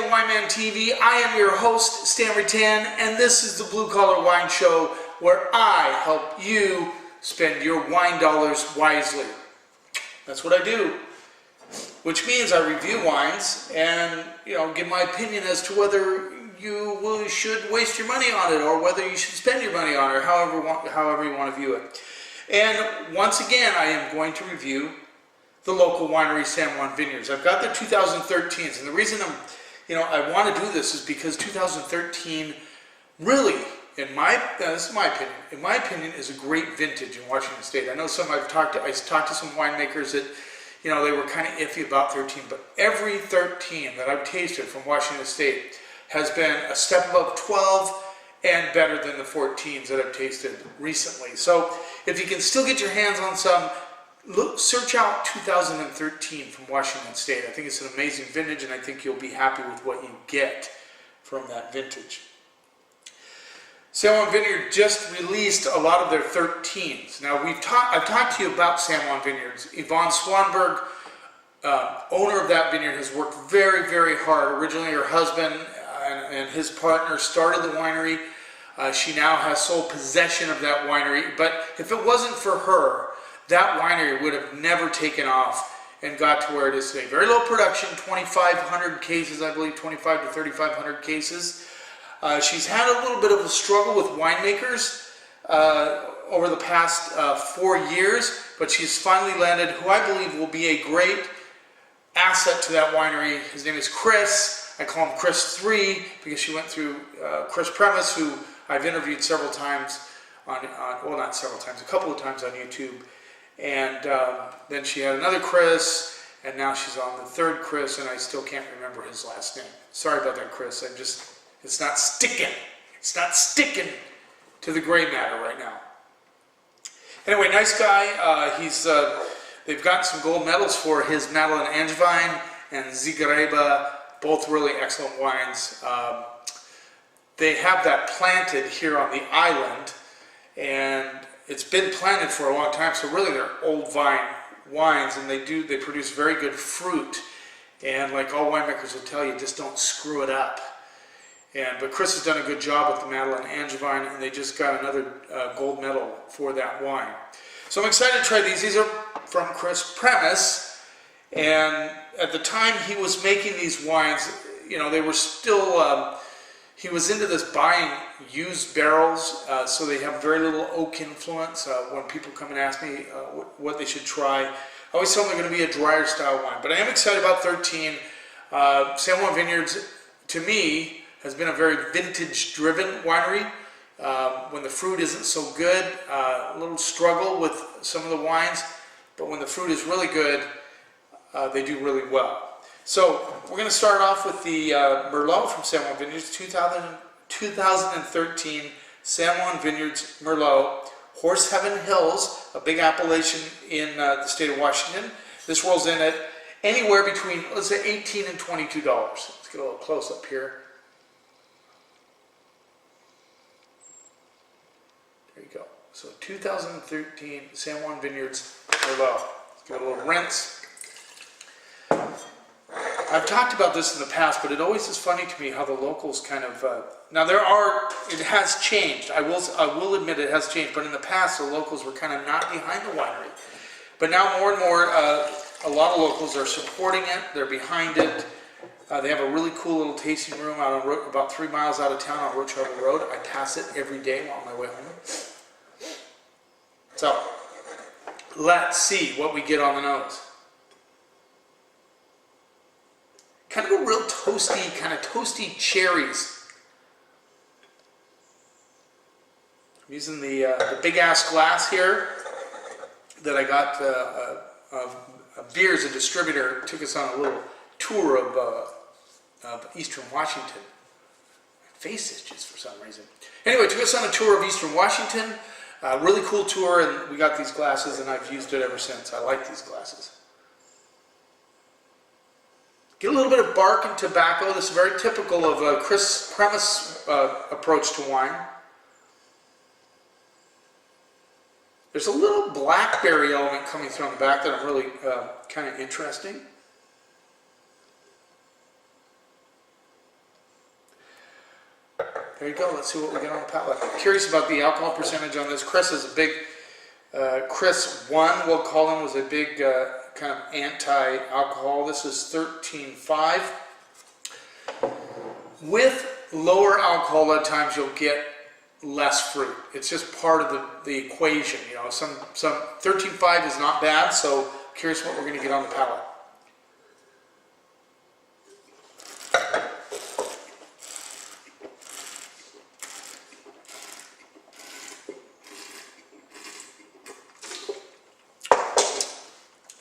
the Wine Man TV. I am your host, Stan Rattan, and this is the Blue Collar Wine Show, where I help you spend your wine dollars wisely. That's what I do, which means I review wines and give my opinion as to whether you should waste your money on it or whether you should spend your money on it, or however you want to view it. And once again, I am going to review the local winery, San Juan Vineyards. I've got their 2013s, and the reason I want to do this is because 2013 really, this is my opinion, in my opinion, is a great vintage in Washington State. I know I talked to some winemakers that, they were kind of iffy about 13, but every 13 that I've tasted from Washington State has been a step above 12 and better than the 14s that I've tasted recently. So if you can still get your hands on some, search out 2013 from Washington State. I think it's an amazing vintage, and I think you'll be happy with what you get from that vintage. San Juan Vineyard just released a lot of their 13s. Now I've talked to you about San Juan Vineyards. Yvonne Swanberg, owner of that vineyard, has worked very, very hard. Originally, her husband and his partner started the winery. She now has sole possession of that winery. But if it wasn't for her, that winery would have never taken off and got to where it is today. Very low production, 2,500 cases, I believe, 2,500 to 3,500 cases. She's had a little bit of a struggle with winemakers over the past 4 years, but she's finally landed who I believe will be a great asset to that winery. His name is Chris. I call him Chris 3 because she went through Chris Premise, who I've interviewed several times well, not several times, a couple of times on YouTube. And then she had another Chris, and now she's on the third Chris, and I still can't remember his last name. Sorry about that, Chris. It's not sticking. It's not sticking to the gray matter right now. Anyway, nice guy. They've got some gold medals for his Madeleine Angevine and Zigareba, both really excellent wines. They have that planted here on the island, and it's been planted for a long time, so really they're old vine wines, and they produce very good fruit. And like all winemakers will tell you, just don't screw it up. But Chris has done a good job with the Madeleine Angevine, and they just got another gold medal for that wine. So I'm excited to try these. These are from Chris Premise, and at the time he was making these wines, they were still, he was into this buying used barrels, so they have very little oak influence. When people come and ask me what they should try, I always tell them they're going to be a drier style wine. But I am excited about 13. San Juan Vineyards, to me, has been a very vintage-driven winery. When the fruit isn't so good, a little struggle with some of the wines, but when the fruit is really good, they do really well. So we're going to start off with the Merlot from San Juan Vineyards, 2013 San Juan Vineyards Merlot, Horse Heaven Hills, a big appellation in the state of Washington. This rolls in at anywhere between, let's say, $18 and $22. Let's get a little close up here. There you go. So 2013 San Juan Vineyards Merlot. Let's give it a little rinse. I've talked about this in the past, but it always is funny to me how the locals kind of, now it has changed. I will admit it has changed, but in the past the locals were kind of not behind the winery. But now more and more, a lot of locals are supporting it, they're behind it. They have a really cool little tasting room out on about 3 miles out of town on Roach Harbor Road. I pass it every day while on my way home. So, let's see what we get on the nose. Kind of a real toasty cherries. I'm using the big ass glass here that I got Beers, a distributor, took us on a little tour of Eastern Washington. My face itches for some reason. Anyway, took us on a tour of Eastern Washington. Really cool tour, and we got these glasses, and I've used it ever since. I like these glasses. Get a little bit of bark and tobacco. This is very typical of a Chris Premise approach to wine. There's a little blackberry element coming through on the back that I'm really kind of interesting. there you go. Let's see what we get on the palate. I'm curious about the alcohol percentage on this. Chris is a big, Chris Juan, we'll call him, was a big kind of anti-alcohol. This is 13.5. With lower alcohol, at times you'll get less fruit. It's just part of the equation. You know, some 13.5 is not bad, so curious what we're going to get on the palate.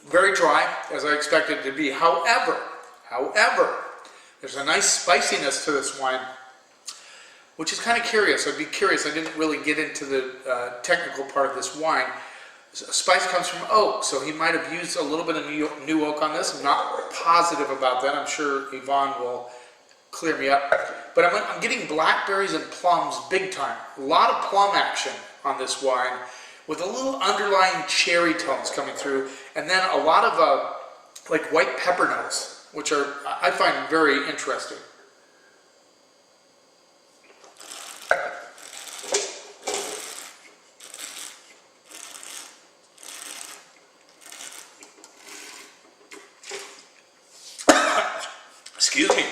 Very dry, as I expected it to be. However, there's a nice spiciness to this wine, which is kind of curious. I'd be curious. I didn't really get into the technical part of this wine. Spice comes from oak, so he might have used a little bit of new oak on this. I'm not positive about that. I'm sure Yvonne will clear me up. But I'm getting blackberries and plums big time. A lot of plum action on this wine, with a little underlying cherry tones coming through, and then a lot of like white pepper notes, which are I find very interesting. Excuse me.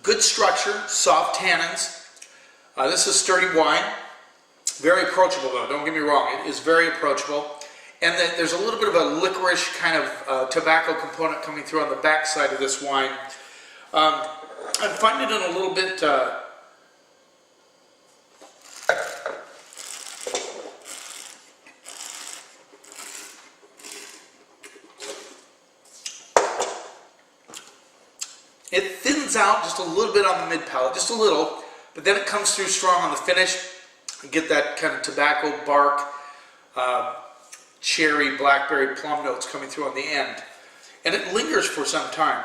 Good structure, soft tannins. This is sturdy wine. Very approachable though, don't get me wrong. It is very approachable. And then there's a little bit of a licorice kind of tobacco component coming through on the back side of this wine. I'm finding it a little bit it thins out just a little bit on the mid palate, just a little. But then it comes through strong on the finish. You get that kind of tobacco, bark, cherry, blackberry, plum notes coming through on the end. And it lingers for some time.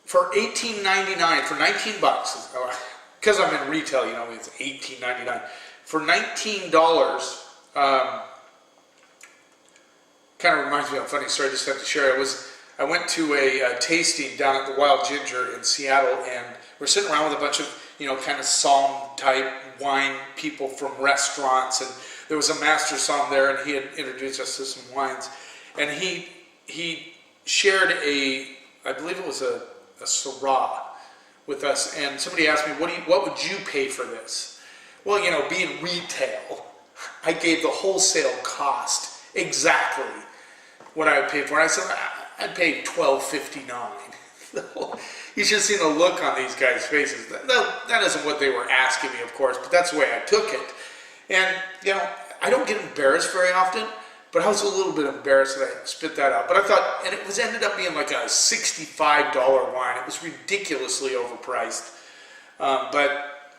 For $18.99, for 19 bucks, because I'm in retail, you know, it's $18.99. For $19, kind of reminds me of a funny story I just have to share. I went to a tasting down at the Wild Ginger in Seattle, and we're sitting around with a bunch of, you know, kind of somm-type wine people from restaurants, and there was a master somm there, and he had introduced us to some wines, and he shared I believe it was a Syrah with us, and somebody asked me, what would you pay for this? Well, you know, being retail, I gave the wholesale cost exactly what I would pay for it. I said, I'd pay $12.59. You should have seen the look on these guys' faces. That isn't what they were asking me, of course, but that's the way I took it. And, you know, I don't get embarrassed very often, but I was a little bit embarrassed that I spit that out. But I thought, and it ended up being like a $65 wine. It was ridiculously overpriced. But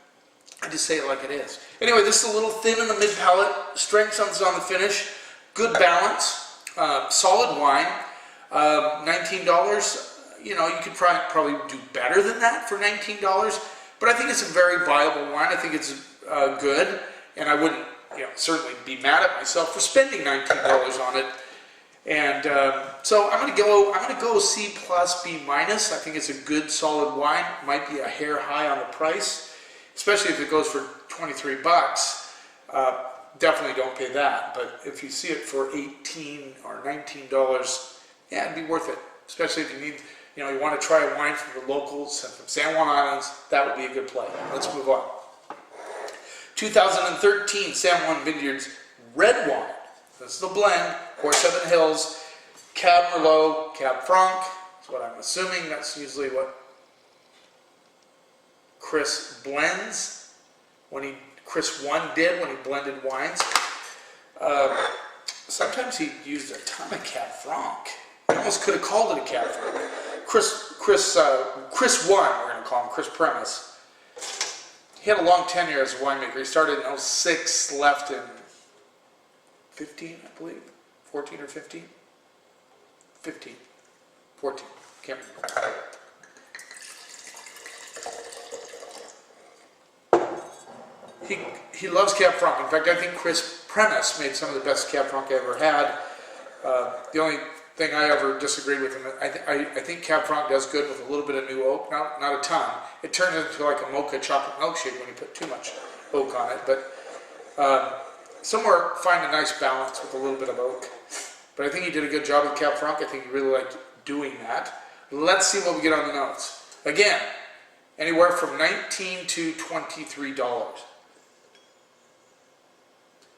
I just say it like it is. Anyway, this is a little thin in the mid-palate. Strength on the finish. Good balance. Solid wine. $19. You know, you could probably do better than that for $19, but I think it's a very viable wine. I think it's good, and I wouldn't, you know, certainly be mad at myself for spending $19 on it. And so I'm going to go C plus B minus. I think it's a good solid wine. Might be a hair high on the price, especially if it goes for 23 bucks. Definitely don't pay that. But if you see it for $18 or $19, yeah, it'd be worth it. Especially if you need, you know, you want to try a wine from the locals and from San Juan Islands, that would be a good play. Let's move on. 2013 San Juan Vineyards red wine. This is the blend. Cour 7 Hills, Cab Merlot, Cab Franc. That's what I'm assuming. That's usually what Chris blends. Chris Juan did when he blended wines. Sometimes he used a ton of Cab Franc. I almost could have called it a Cab Franc. Chris Juan, we're going to call him, Chris Premise. He had a long tenure as a winemaker. He started in 06, left in 15, I believe. 14 or 15? 15. 14. Can't remember. He loves Cab Franc. In fact, I think Chris Premise made some of the best Cab Franc I ever had. The only thing I ever disagreed with him. I think Cab Franc does good with a little bit of new oak, not a ton. It turns into like a mocha chocolate milkshake when you put too much oak on it. But somewhere find a nice balance with a little bit of oak. But I think he did a good job with Cab Franc. I think he really liked doing that. Let's see what we get on the nose. Again, anywhere from $19 to $23.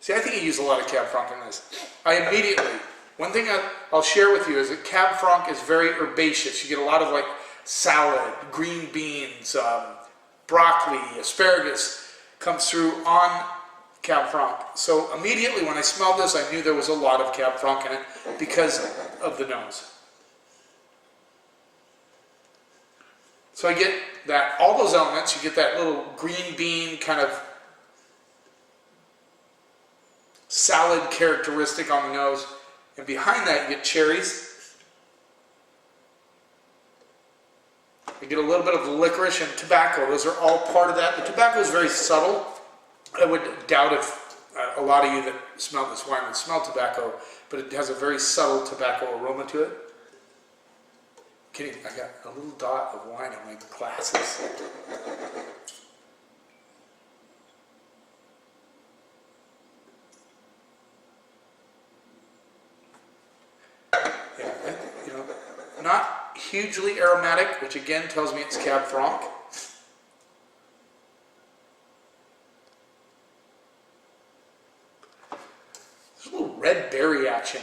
See, I think he used a lot of Cab Franc in this. One thing I'll share with you is that Cab Franc is very herbaceous. You get a lot of like salad, green beans, broccoli, asparagus comes through on Cab Franc. So immediately when I smelled this, I knew there was a lot of Cab Franc in it because of the nose. So I get that, all those elements, you get that little green bean kind of salad characteristic on the nose. And behind that you get cherries. You get a little bit of licorice and tobacco. Those are all part of that. The tobacco is very subtle. I would doubt if a lot of you that smell this wine would smell tobacco, but it has a very subtle tobacco aroma to it. Kidding, I got a little dot of wine on my glasses. Yeah, not hugely aromatic, which again tells me it's Cab Franc. There's a little red berry action,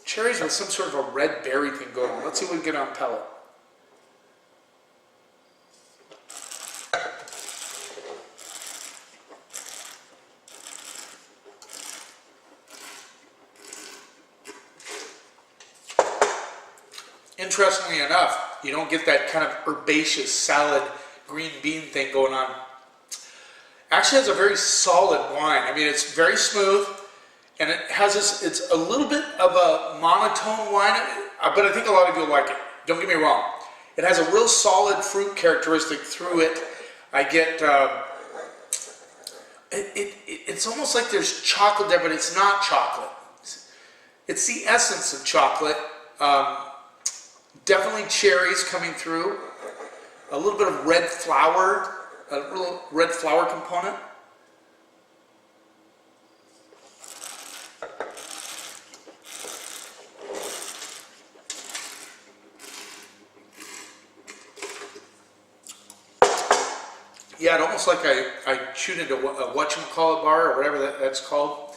cherries with some sort of a red berry thing going on. Let's see what we get on palate. Interestingly enough, you don't get that kind of herbaceous salad green bean thing going on. Actually has a very solid wine. I mean, it's very smooth, and it has this, it's a little bit of a monotone wine, but I think a lot of you will like it. Don't get me wrong. It has a real solid fruit characteristic through it. I get, it's almost like there's chocolate there, but it's not chocolate. It's the essence of chocolate. Definitely cherries coming through. A little bit of red flour, a little red flour component. Yeah, it almost like I chewed into a whatchamacallit bar or whatever that's called,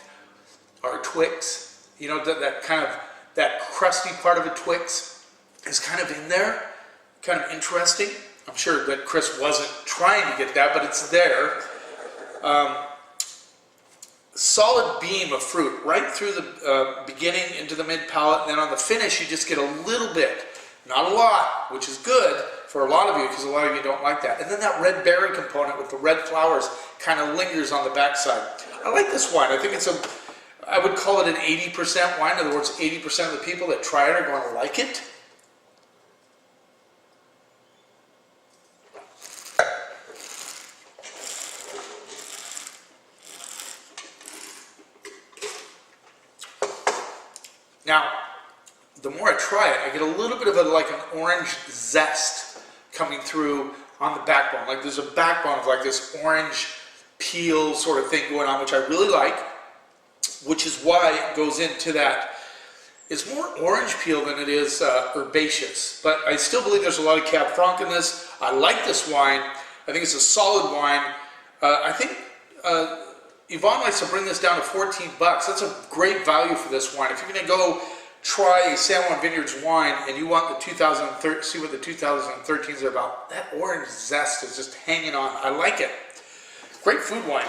or Twix. You know, that kind of, that crusty part of a Twix is kind of in there, kind of interesting. I'm sure that Chris wasn't trying to get that, but it's there. Solid beam of fruit right through the beginning into the mid palate, and then on the finish you just get a little bit, not a lot, which is good for a lot of you because a lot of you don't like that. And then that red berry component with the red flowers kind of lingers on the backside. I like this wine. I think it's I would call it an 80% wine. In other words, 80% of the people that try it are going to like it. Now, the more I try it, I get a little bit of like an orange zest coming through on the backbone. Like there's a backbone of like this orange peel sort of thing going on, which I really like, which is why it goes into that. It's more orange peel than it is herbaceous, but I still believe there's a lot of Cab Franc in this. I like this wine. I think it's a solid wine. I think Yvonne likes to bring this down to 14 bucks. That's a great value for this wine. If you're going to go try a San Juan Vineyards wine and you want the 2013, see what the 2013s are about, that orange zest is just hanging on. I like it. Great food wine.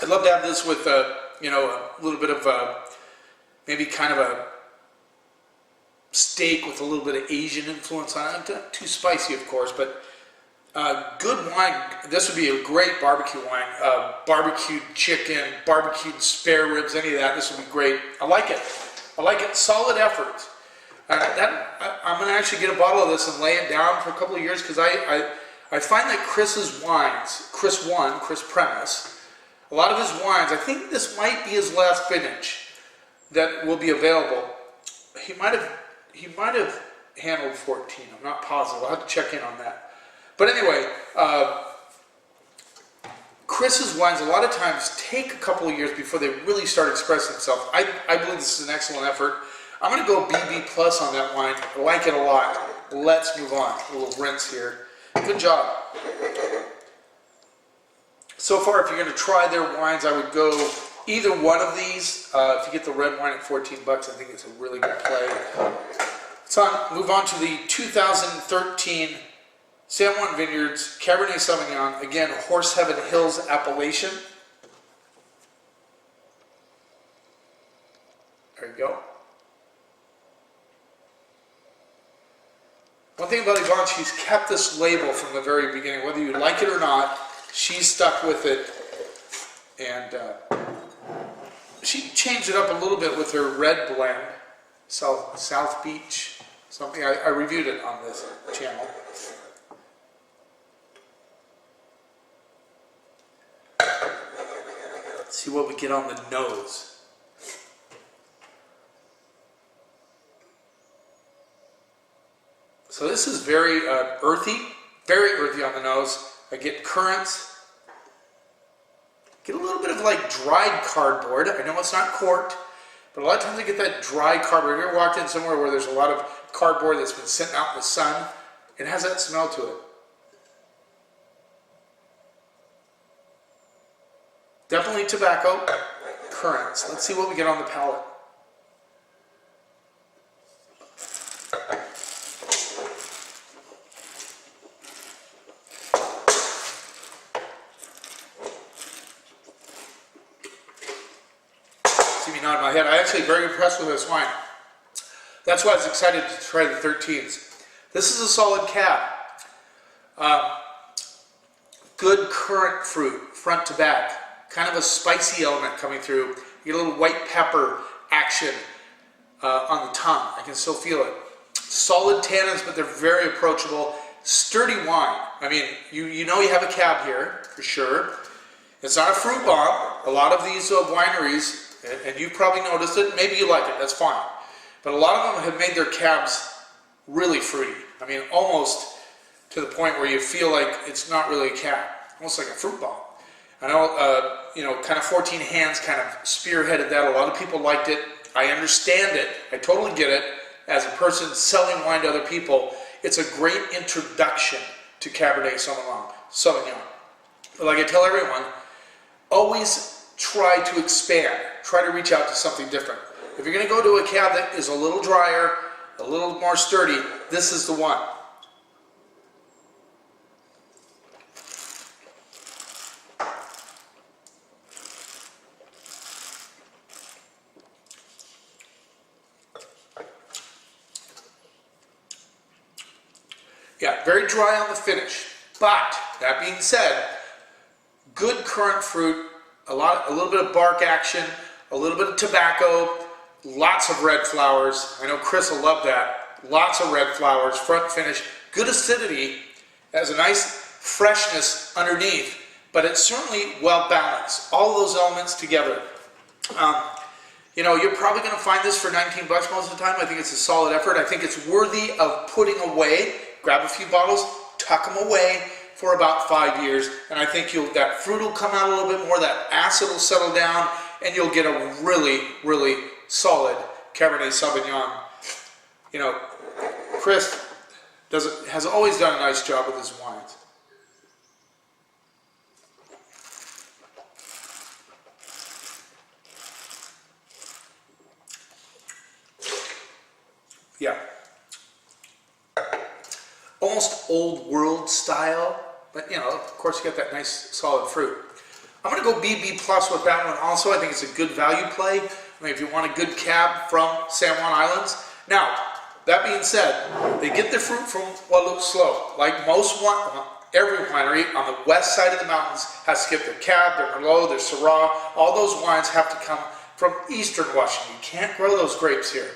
I'd love to have this with a little bit of maybe kind of a steak with a little bit of Asian influence on it. Not too spicy, of course, but good wine. This would be a great barbecue wine. Barbecued chicken, barbecued spare ribs, any of that. This would be great. I like it. I like it. Solid effort. I'm going to actually get a bottle of this and lay it down for a couple of years because I I find that Chris's wines, Chris Premise, a lot of his wines, I think this might be his last vintage that will be available. He might have handled 14. I'm not positive. I'll have to check in on that. But anyway, Chris's wines a lot of times take a couple of years before they really start expressing themselves. I believe this is an excellent effort. I'm going to go BB plus on that wine. I like it a lot. Let's move on. A little rinse here. Good job. So far, if you're going to try their wines, I would go either one of these. If you get the red wine at 14 bucks, I think it's a really good play. Let's move on to the 2013 San Juan Vineyards Cabernet Sauvignon. Again, Horse Heaven Hills appellation. There you go. One thing about Yvonne, she's kept this label from the very beginning. Whether you like it or not, she's stuck with it. And she changed it up a little bit with her red blend. South Beach, something. I reviewed it on this channel. Let's see what we get on the nose. So this is very earthy on the nose. I get currants. Get a little bit of like dried cardboard. I know it's not corked, but a lot of times I get that dry cardboard. Have you ever walked in somewhere where there's a lot of cardboard that's been sitting out in the sun? It has that smell to it. Definitely tobacco, currants. Let's see what we get on the palate. See me nodding my head. I'm actually very impressed with this wine. That's why I was excited to try the 13s. This is a solid cab. Good currant fruit, front to back. Kind of a spicy element coming through. You get a little white pepper action on the tongue. I can still feel it. Solid tannins, but they're very approachable. Sturdy wine. I mean, you know you have a cab here, for sure. It's not a fruit bomb. A lot of these wineries, and you've probably noticed it, maybe you like it, that's fine. But a lot of them have made their cabs really fruity. I mean, almost to the point where you feel like it's not really a cab. Almost like a fruit bomb. I know, kind of 14 Hands kind of spearheaded that. A lot of people liked it. I understand it. I totally get it. As a person selling wine to other people, it's a great introduction to Cabernet Sauvignon. But like I tell everyone, always try to expand. Try to reach out to something different. If you're going to go to a cab that is a little drier, a little more sturdy, this is the one. Yeah, very dry on the finish. But that being said, good currant fruit, a little bit of bark action, a little bit of tobacco, lots of red flowers. I know Chris will love that. Lots of red flowers, front finish, good acidity, has a nice freshness underneath, but it's certainly well balanced. All of those elements together. You're probably going to find this for 19 bucks most of the time. I think it's a solid effort. I think it's worthy of putting away. Grab a few bottles, tuck them away for about 5 years, and I think that fruit will come out a little bit more, that acid will settle down, and you'll get a really, really solid Cabernet Sauvignon. Chris has always done a nice job with his wines. Yeah. Almost old world style, but of course you got that nice solid fruit. I'm going to go BB plus with that one also. I think it's a good value play. I mean, if you want a good cab from San Juan Islands. Now, that being said, they get their fruit from what looks slow. Like every winery on the west side of the mountains has to get their cab, their Merlot, their Syrah. All those wines have to come from eastern Washington. You can't grow those grapes here.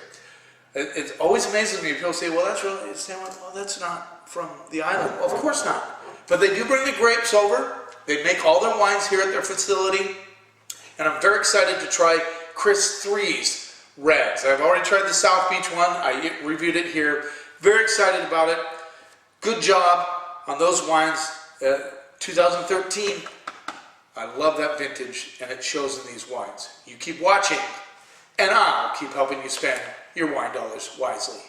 It always amazes me. People say, well, that's really San Juan. Well, that's not from the island. Well, of course not. But they do bring the grapes over. They make all their wines here at their facility. And I'm very excited to try Chris 3's reds. I've already tried the South Beach one. I reviewed it here. Very excited about it. Good job on those wines. 2013. I love that vintage, and it shows in these wines. You keep watching, and I'll keep helping you spend your wine dollars wisely.